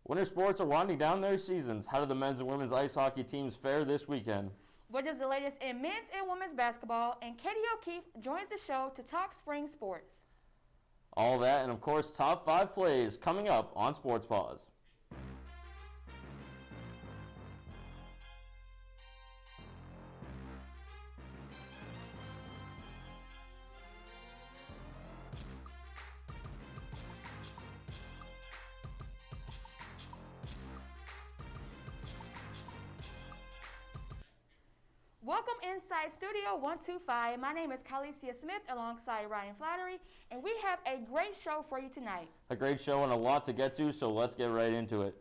Winter sports are winding down their seasons. How did the men's and women's ice hockey teams fare this weekend? What is the latest in men's and women's basketball? And Katie O'Keefe joins the show to talk spring sports. All that and, of course, top 5 plays coming up on Sports Paws. Welcome inside Studio 125. My name is Khalesia Smith alongside Ryan Flattery, and we have a great show for you tonight. A great show and a lot to get to, so let's get right into it.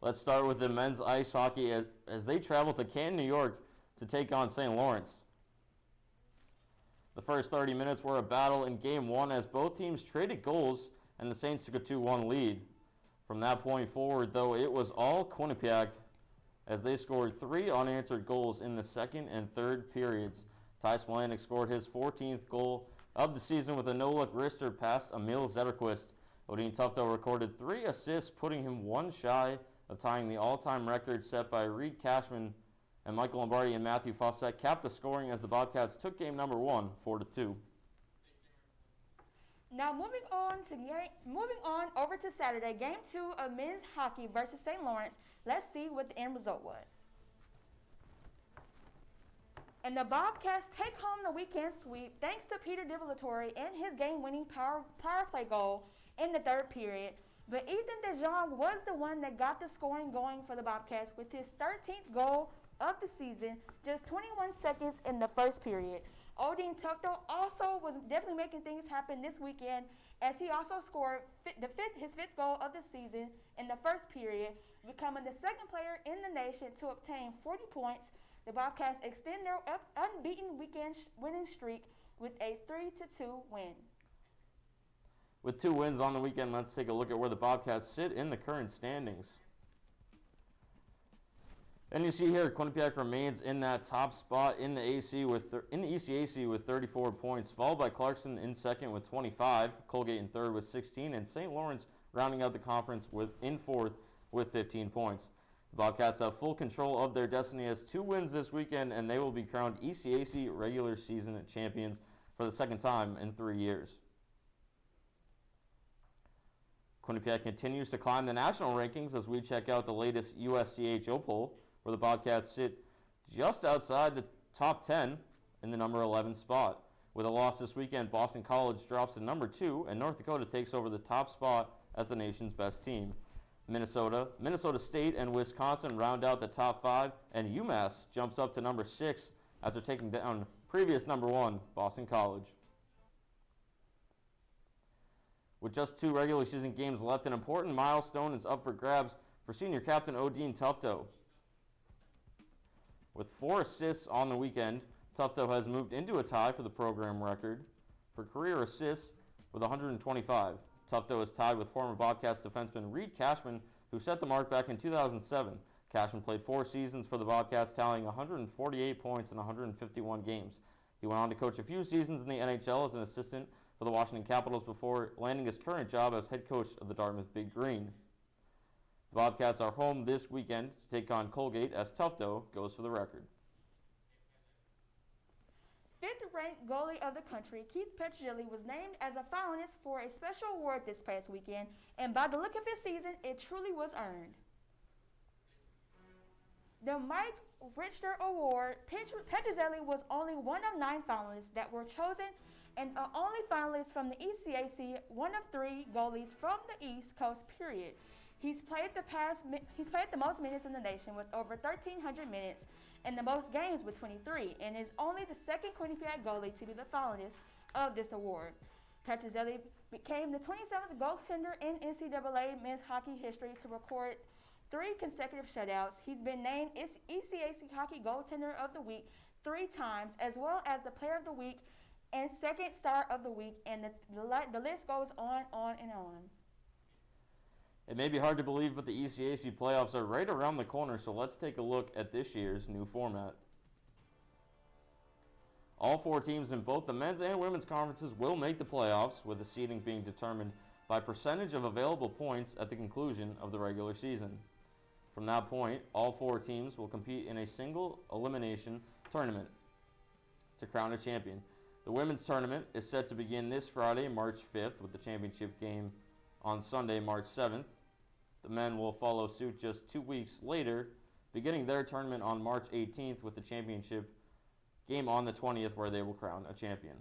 Let's start with the men's ice hockey as they travel to Canton, New York to take on St. Lawrence. The first 30 minutes were a battle in Game 1 as both teams traded goals and the Saints took a 2-1 lead. From that point forward, though, it was all Quinnipiac as they scored 3 unanswered goals in the second and third periods. Ty Smolanic scored his 14th goal of the season with a no-look wrister past Emil Zetterquist. Odin Tufto recorded 3 assists, putting him one shy of tying the all-time record set by Reed Cashman, and Michael Lombardi and Matthew Fawcett capped the scoring as the Bobcats took game number 1 4-2. Now moving on over to Saturday, Game 2 of men's hockey versus St. Lawrence. Let's see what the end result was. And the Bobcats take home the weekend sweep thanks to Peter DiVoltore and his game-winning power play goal in the third period. But Ethan DeJong was the one that got the scoring going for the Bobcats with his 13th goal of the season, just 21 seconds in the first period. Odin Tufto also was definitely making things happen this weekend as he also scored his 5th goal of the season in the first period, becoming the second player in the nation to obtain 40 points. The Bobcats extend their unbeaten weekend winning streak with a 3-2 win. With 2 wins on the weekend, let's take a look at where the Bobcats sit in the current standings. And you see here, Quinnipiac remains in that top spot in the ECAC with 34 points, followed by Clarkson in second with 25, Colgate in third with 16, and St. Lawrence rounding out the conference in fourth with 15 points. The Bobcats have full control of their destiny as 2 wins this weekend, and they will be crowned ECAC regular season champions for the second time in 3 years. Quinnipiac continues to climb the national rankings as we check out the latest USCHO poll, where the Bobcats sit just outside the top 10 in the number 11 spot. With a loss this weekend, Boston College drops to number 2, and North Dakota takes over the top spot as the nation's best team. Minnesota State, and Wisconsin round out the top 5, and UMass jumps up to number 6 after taking down previous number 1, Boston College. With just 2 regular season games left, an important milestone is up for grabs for senior captain Odin Tufto. With 4 assists on the weekend, Tufto has moved into a tie for the program record for career assists with 125. Tufto is tied with former Bobcats defenseman Reed Cashman, who set the mark back in 2007. Cashman played 4 seasons for the Bobcats, tallying 148 points in 151 games. He went on to coach a few seasons in the NHL as an assistant for the Washington Capitals before landing his current job as head coach of the Dartmouth Big Green. The Bobcats are home this weekend to take on Colgate as Tufto goes for the record. 5th-ranked goalie of the country, Keith Petrozelli, was named as a finalist for a special award this past weekend, and by the look of his season, it truly was earned. The Mike Richter Award, Petrozelli was only one of 9 finalists that were chosen, and only finalist from the ECAC, one of 3 goalies from the East Coast, period. He's played the most minutes in the nation with over 1,300 minutes and the most games with 23, and is only the second Quinnipiac goalie to be the finalist of this award. Petrozelli became the 27th goaltender in NCAA men's hockey history to record 3 consecutive shutouts. He's been named ECAC Hockey Goaltender of the Week 3 times, as well as the Player of the Week and Second Star of the Week, and the list goes on and on. It may be hard to believe, but the ECAC playoffs are right around the corner, so let's take a look at this year's new format. All 4 teams in both the men's and women's conferences will make the playoffs, with the seeding being determined by percentage of available points at the conclusion of the regular season. From that point, all 4 teams will compete in a single elimination tournament to crown a champion. The women's tournament is set to begin this Friday, March 5th, with the championship game on Sunday, March 7th. The men will follow suit just 2 weeks later, beginning their tournament on March 18th with the championship game on the 20th, where they will crown a champion.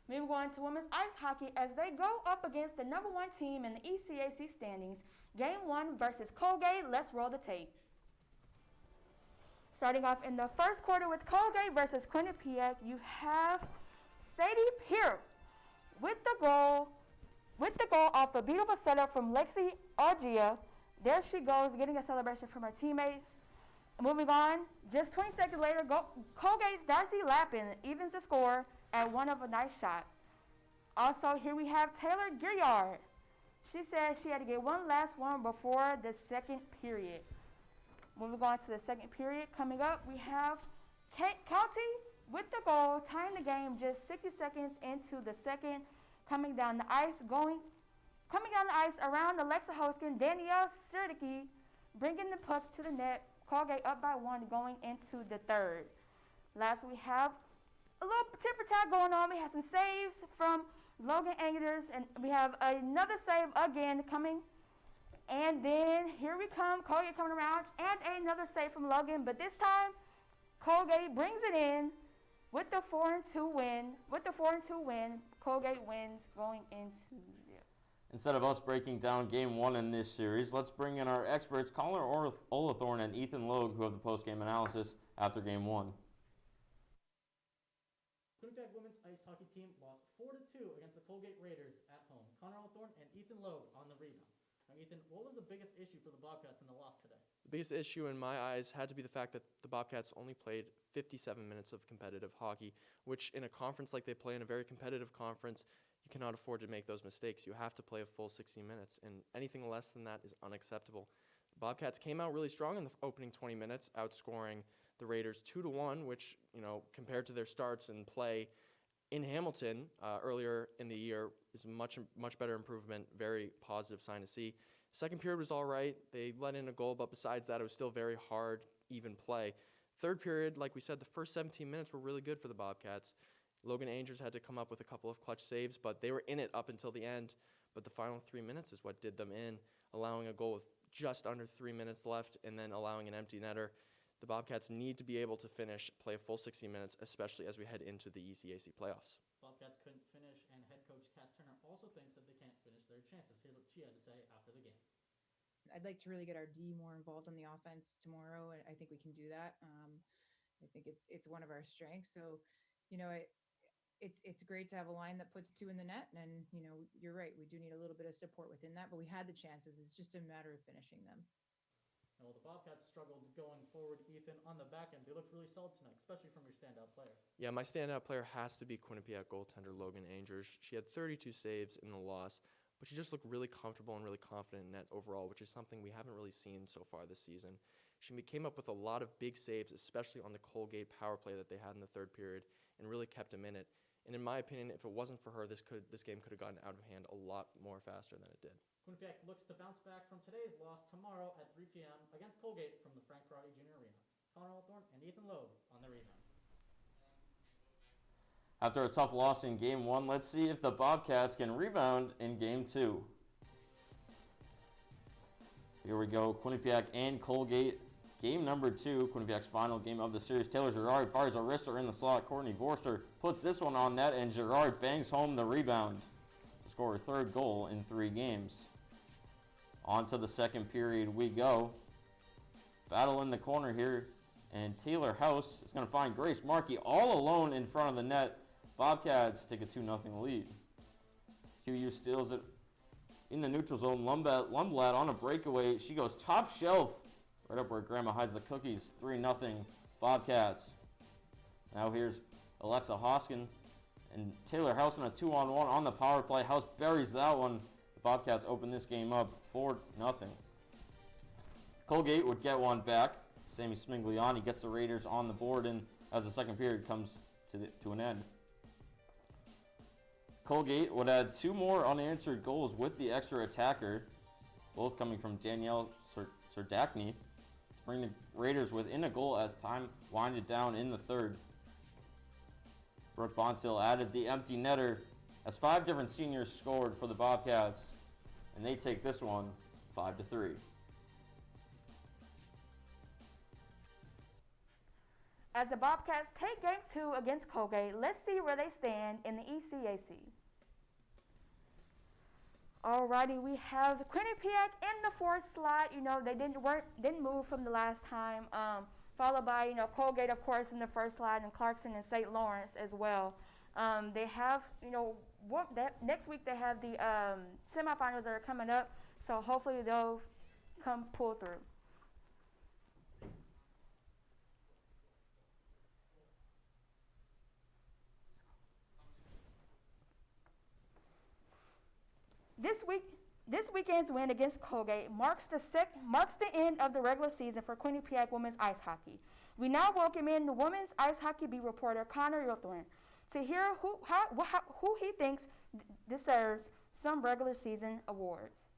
Moving on to women's ice hockey as they go up against the number 1 team in the ECAC standings. Game 1 versus Colgate. Let's roll the tape. Starting off in the first quarter with Colgate versus Quinnipiac, you have Sadie Peer with the goal off a beautiful setup from Lexi Argia. There she goes, getting a celebration from her teammates. Moving on, just 20 seconds later, Colgate's Darcy Lappin evens the score at one of a nice shot. Also, here we have Taylor Gilliard. She said she had to get one last one before the second period. Moving on to the second period, coming up, we have County with the goal, tying the game just 60 seconds into the second. Coming down the ice around Alexa Hoskin, Danielle Serdicki bringing the puck to the net. Colgate up by 1 going into the third. Last, we have a little tit for tat going on. We have some saves from Logan Angers, and we have another save again coming. And then here we come, Colgate coming around, and another save from Logan. But this time, Colgate brings it in with the 4-2 win. Colgate wins going into the... Instead of us breaking down Game 1 in this series, let's bring in our experts, Connor Olathorn and Ethan Logue, who have the post-game analysis after Game 1. Quinnipiac women's ice hockey team lost 4-2 against the Colgate Raiders at home. Connor Olathorn and Ethan Logue on the rebound. Now, Ethan, what was the biggest issue for the Bobcats in the loss today? The biggest issue in my eyes had to be the fact that the Bobcats only played 57 minutes of competitive hockey, which in a conference like they play, in a very competitive conference, you cannot afford to make those mistakes. You have to play a full 60 minutes, and anything less than that is unacceptable. The Bobcats came out really strong in the opening 20 minutes, outscoring the Raiders 2-1, which, compared to their starts and play in Hamilton earlier in the year, is a much better improvement, very positive sign to see. Second period was all right. They let in a goal, but besides that, it was still very hard, even play. Third period, like we said, the first 17 minutes were really good for the Bobcats. Logan Angers had to come up with a couple of clutch saves, but they were in it up until the end. But the final 3 minutes is what did them in, allowing a goal with just under 3 minutes left and then allowing an empty netter. The Bobcats need to be able to play a full 60 minutes, especially as we head into the ECAC playoffs. Bobcats couldn't finish, and head coach Cass Turner also thinks that they can't finish their chances. Here's what she had to say after the game. I'd like to really get our D more involved on the offense tomorrow, and I think we can do that. I think it's one of our strengths. So, it's great to have a line that puts 2 in the net, and you're right, we do need a little bit of support within that, but we had the chances. It's just a matter of finishing them. Well, the Bobcats struggled going forward, Ethan. On the back end, they looked really solid tonight, especially from your standout player. Yeah, my standout player has to be Quinnipiac goaltender Logan Angers. She had 32 saves in the loss, but she just looked really comfortable and really confident in net overall, which is something we haven't really seen so far this season. She came up with a lot of big saves, especially on the Colgate power play that they had in the third period, and really kept them in it. And in my opinion, if it wasn't for her, this game could have gotten out of hand a lot more faster than it did. Quinnipiac looks to bounce back from today's loss tomorrow at 3 p.m. against Colgate from the Frank Karate Jr. Arena. Connor Olathorn and Ethan Logue on the rebound. After a tough loss in Game 1, let's see if the Bobcats can rebound in Game 2. Here we go, Quinnipiac and Colgate. Game number 2, Quinnipiac's final game of the series. Taylor Girard fires a wrister in the slot. Courtney Vorster puts this one on net, and Girard bangs home the rebound to score her third goal in 3 games. On to the second period we go. Battle in the corner here, and Taylor House is going to find Grace Markey all alone in front of the net. Bobcats take a 2-0 lead. QU steals it in the neutral zone. Lundblad on a breakaway. She goes top shelf, right up where Grandma hides the cookies. 3-0 Bobcats. Now here's Alexa Hoskin and Taylor House in a 2-on-1 on the power play. House buries that one. The Bobcats open this game up 4-0. Colgate would get one back. Sammy Smigliani gets the Raiders on the board, and as the second period comes to an end. Colgate would add 2 more unanswered goals with the extra attacker, both coming from Danielle Serdachny, to bring the Raiders within a goal as time winded down in the third. Brooke Bonstill added the empty netter as 5 different seniors scored for the Bobcats, and they take this one 5-3. As the Bobcats take Game 2 against Colgate, let's see where they stand in the ECAC. Alrighty, we have Quinnipiac in the 4th slot. You know, they didn't move from the last time. Followed by, you know, Colgate, of course, in the 1st slot, and Clarkson and St. Lawrence as well. They have, you know, next week they have the semifinals that are coming up, so hopefully they'll come pull through. This weekend's win against Colgate marks the end of the regular season for Quinnipiac women's ice hockey. We now welcome in the women's ice hockey beat reporter Connor Yulthrin to hear who he thinks deserves some regular season awards.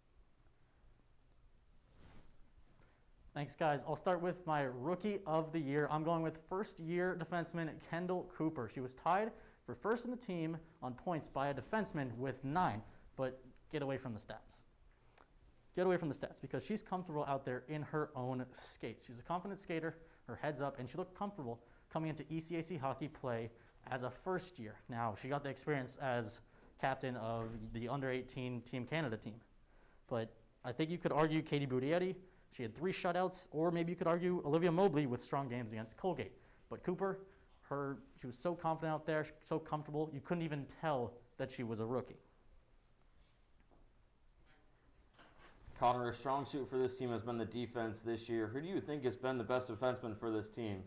Thanks, guys. I'll start with my Rookie of the Year. I'm going with first-year defenseman Kendall Cooper. She was tied for first in the team on points by a defenseman with 9, but get away from the stats. Get away from the stats because she's comfortable out there in her own skates. She's a confident skater, her head's up, and she looked comfortable coming into ECAC hockey play as a first year. Now, she got the experience as captain of the under-18 Team Canada team. But I think you could argue Katie Budietti. She had 3 shutouts, or maybe you could argue Olivia Mobley with strong games against Colgate. But Cooper, she was so confident out there, so comfortable, you couldn't even tell that she was a rookie. Connor, a strong suit for this team has been the defense this year. Who do you think has been the best defenseman for this team?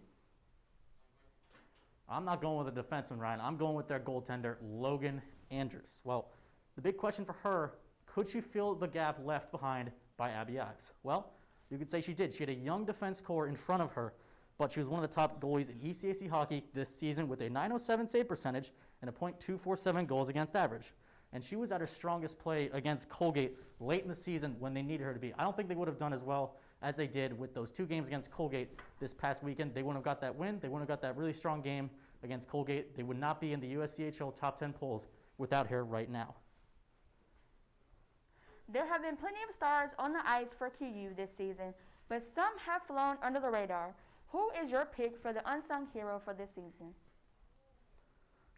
I'm not going with a defenseman, Ryan. I'm going with their goaltender, Logan Andrews. Well, the big question for her, could she fill the gap left behind by Abby Ives? Well, you could say she did. She had a young defense core in front of her, but she was one of the top goalies in ECAC hockey this season with a .907 save percentage and a .247 goals against average. And she was at her strongest play against Colgate late in the season when they needed her to be. I don't think they would have done as well as they did with those 2 games against Colgate this past weekend. They wouldn't have got that win. They wouldn't have got that really strong game against Colgate. They would not be in the USCHO top 10 polls without her right now. There have been plenty of stars on the ice for QU this season, but some have flown under the radar. Who is your pick for the unsung hero for this season?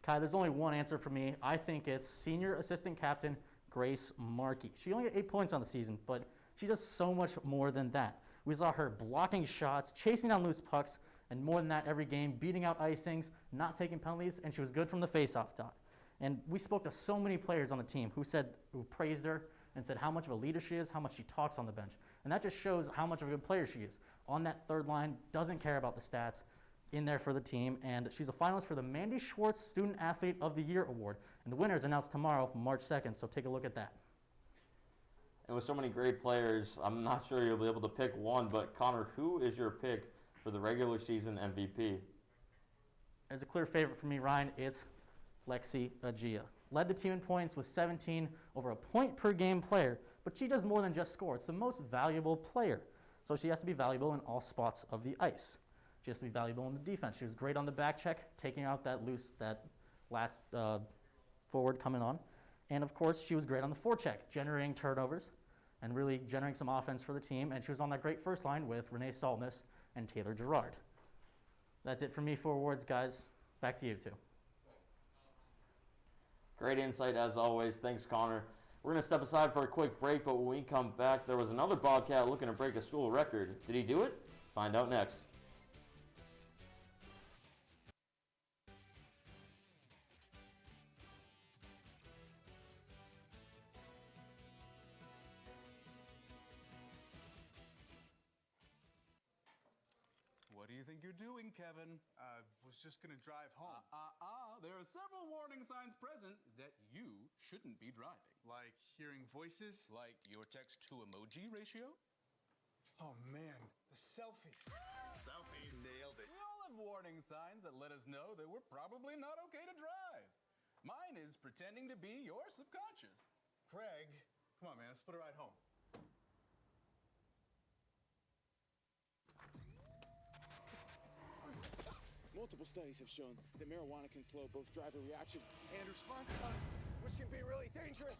Kai, there's only one answer for me. I think it's senior assistant captain Grace Markey. She only got 8 points on the season, but she does so much more than that. We saw her blocking shots, chasing down loose pucks, and more than that every game, beating out icings, not taking penalties, and she was good from the faceoff dot. And we spoke to so many players on the team who praised her and said how much of a leader she is, how much she talks on the bench. And that just shows how much of a good player she is. On that third line, doesn't care about the stats, in there for the team, and she's a finalist for the Mandy Schwartz Student Athlete of the Year Award. And the winner is announced tomorrow, March 2nd, so take a look at that. And with so many great players, I'm not sure you'll be able to pick one, but Connor, who is your pick for the regular season MVP? As a clear favorite for me, Ryan, it's Lexi Agia. Led the team in points with 17, over a point per game player, but she does more than just score. It's the most valuable player, so she has to be valuable in all spots of the ice. She has to be valuable in the defense. She was great on the back check, taking out that last forward coming on. And of course, she was great on the forecheck, generating turnovers and really generating some offense for the team. And she was on that great first line with Renee Saltness and Taylor Gerard. That's it for me for awards, guys. Back to you two. Great insight as always. Thanks, Connor. We're going to step aside for a quick break, but when we come back, there was another Bobcat looking to break a school record. Did he do it? Find out next. What do you think you're doing, Kevin? Was just gonna drive home. There are several warning signs present that you shouldn't be driving. Like hearing voices? Like your text-to-emoji ratio? Oh man, the selfies. Selfie, nailed it. We all have warning signs that let us know that we're probably not okay to drive. Mine is pretending to be your subconscious. Craig, come on, man. Let's split a ride home. Multiple studies have shown that marijuana can slow both driver reaction and response time, which can be really dangerous.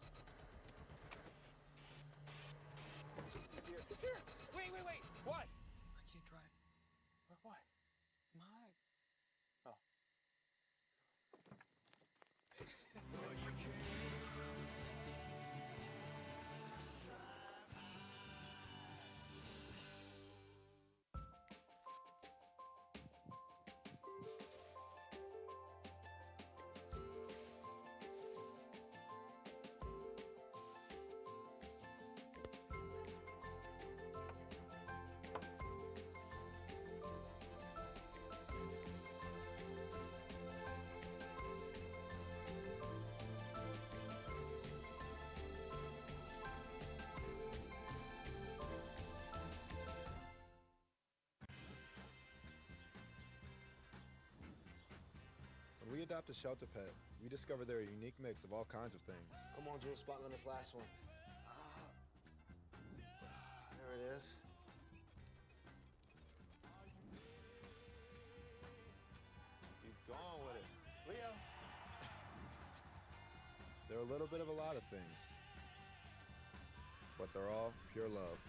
It's here. It's here. Wait. What? I can't drive. What? My. Oh. When we adopt a shelter pet, we discover they're a unique mix of all kinds of things. Come on, Jules, spotting on this last one. There it is. Keep going with it. Leo! They're a little bit of a lot of things, but they're all pure love.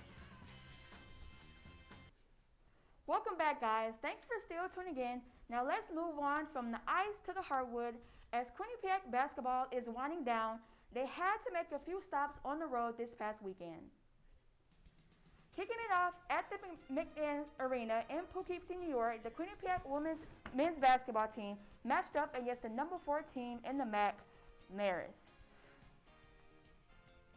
Welcome back, guys. Thanks for still tuning in. Now let's move on from the ice to the hardwood. As Quinnipiac basketball is winding down, they had to make a few stops on the road this past weekend. Kicking it off at the McDan Arena in Poughkeepsie, New York, the Quinnipiac men's basketball team matched up against the number 4 team in the MAC, Marist.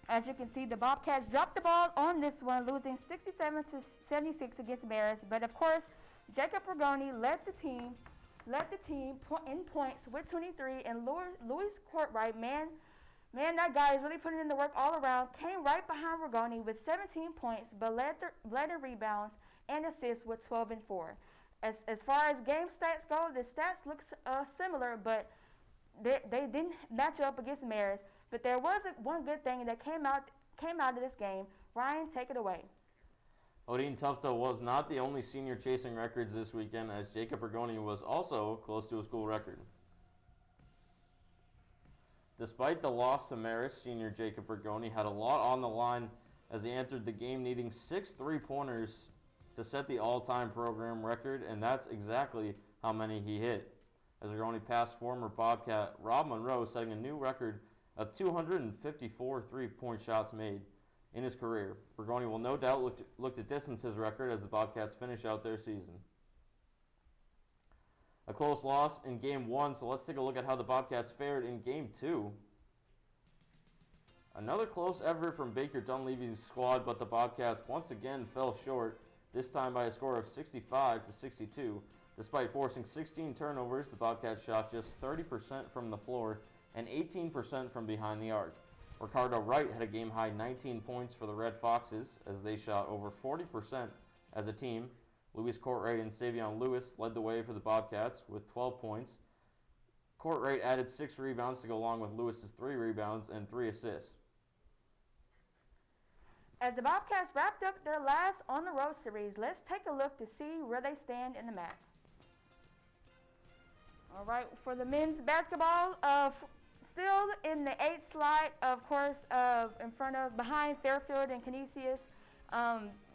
As you can see, the Bobcats dropped the ball on this one, losing 67-76 against Marist. But of course, Jacob Rigoni led the team in points with 23, and Louis Courtright, man, that guy is really putting in the work all around. Came right behind Rigoni with 17 points, but led in rebounds and assists with 12 and 4. As far as game stats go, the stats look similar, but they didn't match up against Marist. But there was one good thing that came out of this game. Ryan, take it away. Odin Tufta was not the only senior chasing records this weekend, as Jacob Rigoni was also close to a school record. Despite the loss to Marist, senior Jacob Rigoni had a lot on the line as he entered the game needing 6 3-pointers to set the all-time program record, and that's exactly how many he hit, as Rigoni passed former Bobcat Rob Monroe, setting a new record of 254 3-point shots made in his career. Rigoni will no doubt look to distance his record as the Bobcats finish out their season. A close loss in Game 1, so let's take a look at how the Bobcats fared in Game 2. Another close effort from Baker Dunleavy's squad, but the Bobcats once again fell short, this time by a score of 65-62. Despite forcing 16 turnovers, the Bobcats shot just 30% from the floor and 18% from behind the arc. Ricardo Wright had a game-high 19 points for the Red Foxes as they shot over 40% as a team. Louis Courtright and Savion Lewis led the way for the Bobcats with 12 points. Courtright added 6 rebounds to go along with Lewis's 3 rebounds and 3 assists. As the Bobcats wrapped up their last on-the-road series, let's take a look to see where they stand in the MAC. All right, for the men's basketball, still in the 8th slot, of course, behind Fairfield and Canisius.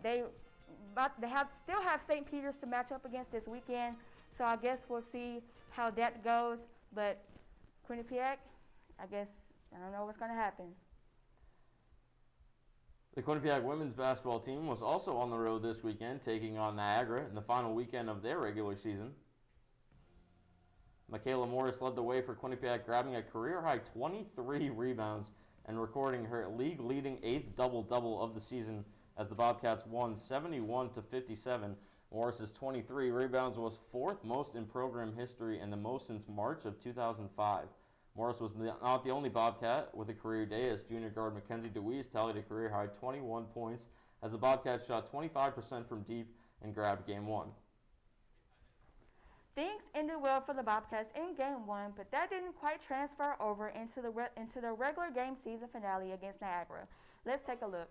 They still have St. Peter's to match up against this weekend, so I guess we'll see how that goes. But Quinnipiac, I don't know what's going to happen. The Quinnipiac women's basketball team was also on the road this weekend, taking on Niagara in the final weekend of their regular season. Michaela Morris led the way for Quinnipiac, grabbing a career-high 23 rebounds and recording her league-leading 8th double-double of the season as the Bobcats won 71-57. Morris's 23 rebounds was 4th most in program history and the most since March of 2005. Morris was not the only Bobcat with a career day, as junior guard Mackenzie DeWeese tallied a career-high 21 points as the Bobcats shot 25% from deep and grabbed Game 1. Things ended well for the Bobcats in Game 1, but that didn't quite transfer over into the regular game season finale against Niagara. Let's take a look.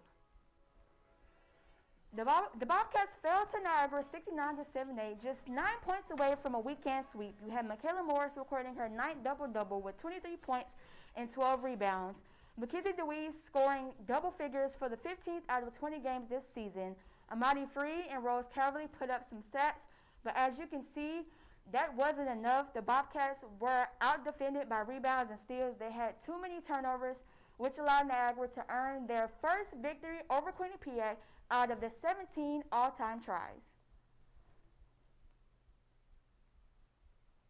The Bobcats fell to Niagara 69-78, just 9 points away from a weekend sweep. You had Michaela Morris recording her 9th double-double with 23 points and 12 rebounds. Mackenzie DeWeese scoring double figures for the 15th out of 20 games this season. Amadi Free and Rose Cavalry put up some stats, but as you can see, that wasn't enough. The Bobcats were out-defended by rebounds and steals. They had too many turnovers, which allowed Niagara to earn their first victory over Quinnipiac out of the 17 all-time tries.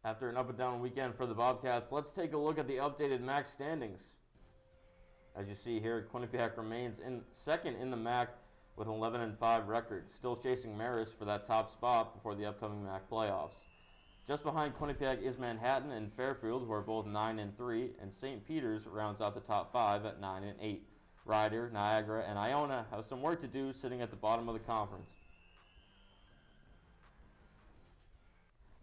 After an up-and-down weekend for the Bobcats, let's take a look at the updated MAC standings. As you see here, Quinnipiac remains in second in the MAC with an 11-5 record, still chasing Marist for that top spot before the upcoming MAC playoffs. Just behind Quinnipiac is Manhattan and Fairfield, who are both 9-3, and St. Peter's rounds out the top 5 at 9-8. Ryder, Niagara, and Iona have some work to do, sitting at the bottom of the conference.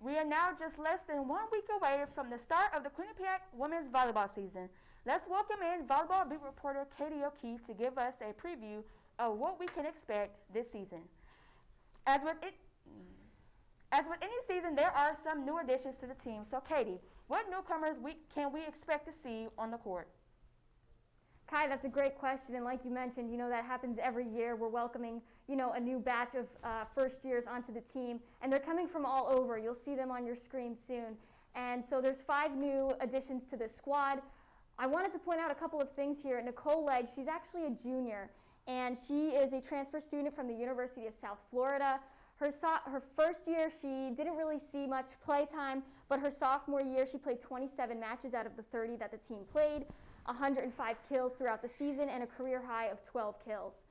We are now just less than 1 week away from the start of the Quinnipiac women's volleyball season. Let's welcome in volleyball beat reporter Katie O'Keefe to give us a preview of what we can expect this season. As with any season, there are some new additions to the team. So, Katie, what newcomers can we expect to see on the court? Kai, that's a great question, and like you mentioned, that happens every year. We're welcoming, a new batch of first years onto the team, and they're coming from all over. You'll see them on your screen soon. And so there's 5 new additions to the squad. I wanted to point out a couple of things here. Nicole Legg, she's actually a junior, and she is a transfer student from the University of South Florida. Her first year, she didn't really see much play time, but her sophomore year, she played 27 matches out of the 30 that the team played. 105 kills throughout the season and a career high of 12 kills.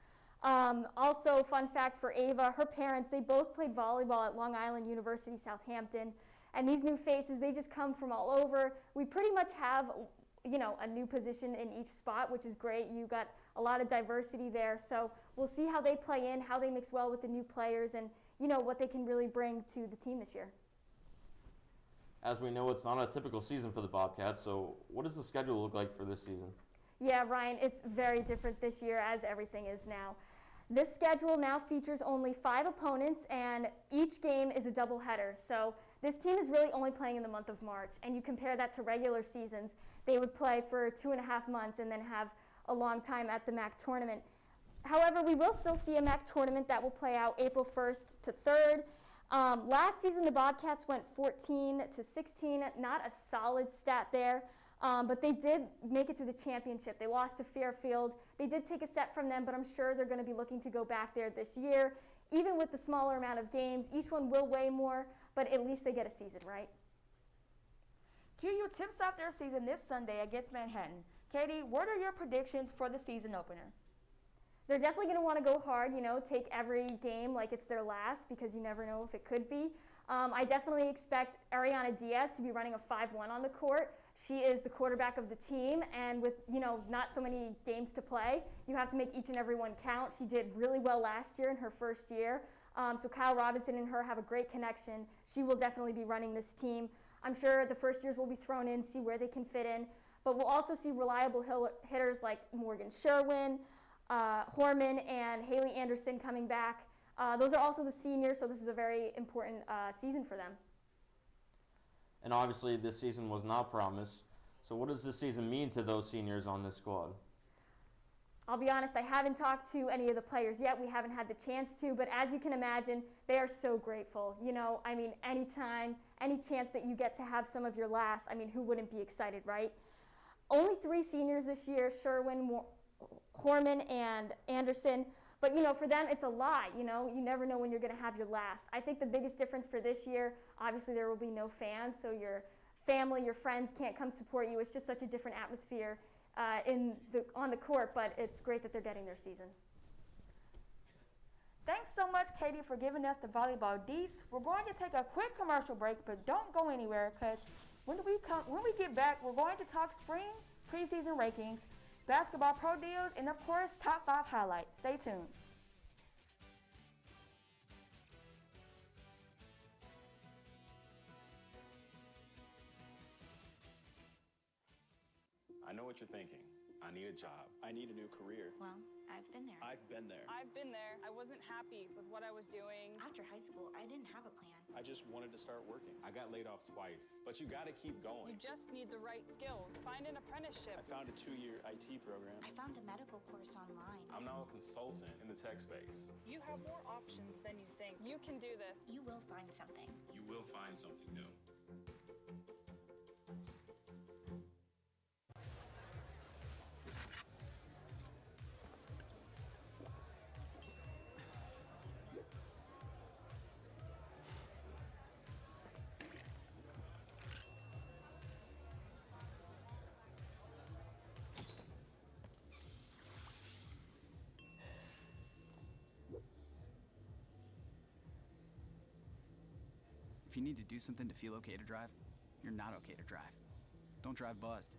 Also, fun fact for Ava, her parents, they both played volleyball at Long Island University, Southampton. And these new faces, they just come from all over. We pretty much have, a new position in each spot, which is great. You got a lot of diversity there. So we'll see how they play in, how they mix well with the new players, and, what they can really bring to the team this year. As we know, it's not a typical season for the Bobcats, so what does the schedule look like for this season? Yeah, Ryan, it's very different this year, as everything is now. This schedule now features only 5 opponents, and each game is a doubleheader. So this team is really only playing in the month of March, and you compare that to regular seasons. They would play for 2.5 months and then have a long time at the MAC tournament. However, we will still see a MAC tournament that will play out April 1st to 3rd. Last season, the Bobcats went 14-16, not a solid stat there, but they did make it to the championship. They lost to Fairfield. They did take a set from them, but I'm sure they're going to be looking to go back there this year. Even with the smaller amount of games, each one will weigh more, but at least they get a season, right? QU tips off their season this Sunday against Manhattan. Katie, what are your predictions for the season opener? They're definitely going to want to go hard, take every game like it's their last, because you never know if it could be. I definitely expect Ariana Diaz to be running a 5-1 on the court. She is the quarterback of the team, and with, not so many games to play, you have to make each and every one count. She did really well last year in her first year. So Kyle Robinson and her have a great connection. She will definitely be running this team. I'm sure the first years will be thrown in, see where they can fit in. But we'll also see reliable hitters like Morgan Sherwin, Horman, and Haley Anderson coming back. Those are also the seniors, so this is a very important season for them. And obviously this season was not promised. So what does this season mean to those seniors on this squad? I'll be honest, I haven't talked to any of the players yet. We haven't had the chance to, but as you can imagine, they are so grateful. Anytime, any chance that you get to have some of your last, who wouldn't be excited, right? Only 3 seniors this year, Sherwin, Horman, and Anderson. But, for them, it's a lot. You never know when you're going to have your last. I think the biggest difference for this year, obviously there will be no fans, so your family, your friends can't come support you. It's just such a different atmosphere on the court, but it's great that they're getting their season. Thanks so much, Katie, for giving us the volleyball deets. We're going to take a quick commercial break, but don't go anywhere, because when we get back, we're going to talk spring preseason rankings, basketball pro deals, and of course, top 5 highlights. Stay tuned. I know what you're thinking. I need a job. I need a new career. Well, I've been there. I've been there. I've been there. I wasn't happy with what I was doing. After high school, I didn't have a plan. I just wanted to start working. I got laid off twice, but you gotta keep going. You just need the right skills. Find an apprenticeship. I found a 2-year IT program. I found a medical course online. I'm now a consultant in the tech space. You have more options than you think. You can do this. You will find something. You will find something new. If you need to do something to feel okay to drive, you're not okay to drive. Don't drive buzzed.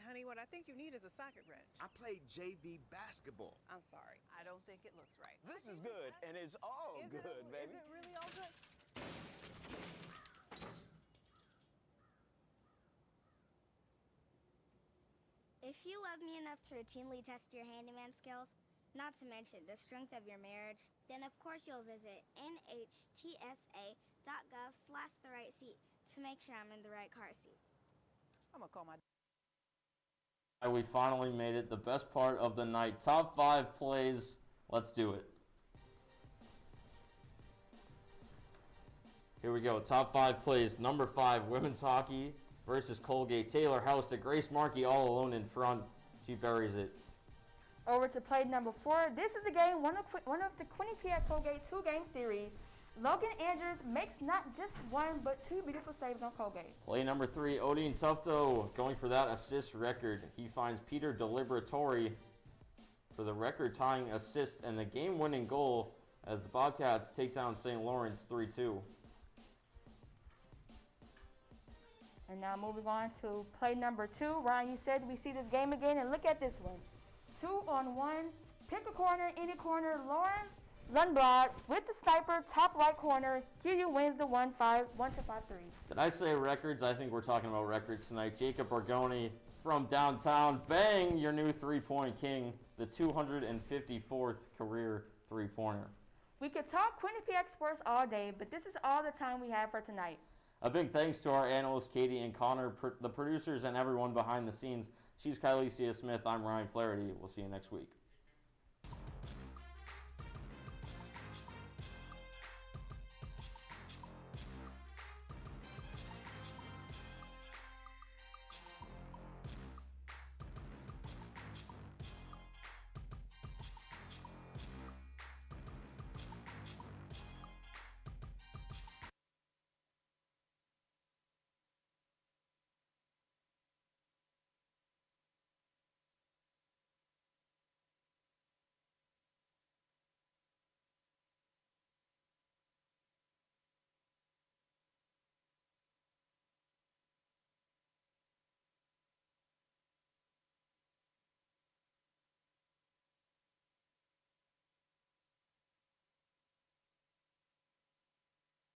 Honey, what I think you need is a socket wrench. I played JV basketball. I'm sorry. I don't think it looks right. This is good, and it's all good, baby. Is it really all good? If you love me enough to routinely test your handyman skills, not to mention the strength of your marriage, then of course you'll visit nhtsa.gov/therightseat to make sure I'm in the right car seat. I'm gonna call my. We finally made it. The best part of the night. Top 5 plays. Let's do it. Here we go. Top 5 plays. Number 5, women's hockey versus Colgate. Taylor House to Grace Markey all alone in front. She buries it. Over to play number 4. This is the game, one of the Quinnipiac Colgate 2-game series. Logan Andrews makes not just one, but 2 beautiful saves on Colgate. Play number 3, Odin Tufto going for that assist record. He finds Peter Deliberatori for the record-tying assist and the game-winning goal as the Bobcats take down St. Lawrence 3-2. And now moving on to play number 2. Ryan, you said we see this game again, and look at this one. 2-on-1, pick a corner, any corner, Lauren Lundblad with the sniper, top right corner. QU wins the 1-5-3. Did I say records? I think we're talking about records tonight. Jacob Borgoni from downtown. Bang, your new three-point king, the 254th career three-pointer. We could talk Quinnipiac sports all day, but this is all the time we have for tonight. A big thanks to our analysts, Katie and Connor, the producers, and everyone behind the scenes. She's Kylie Smith. I'm Ryan Flaherty. We'll see you next week.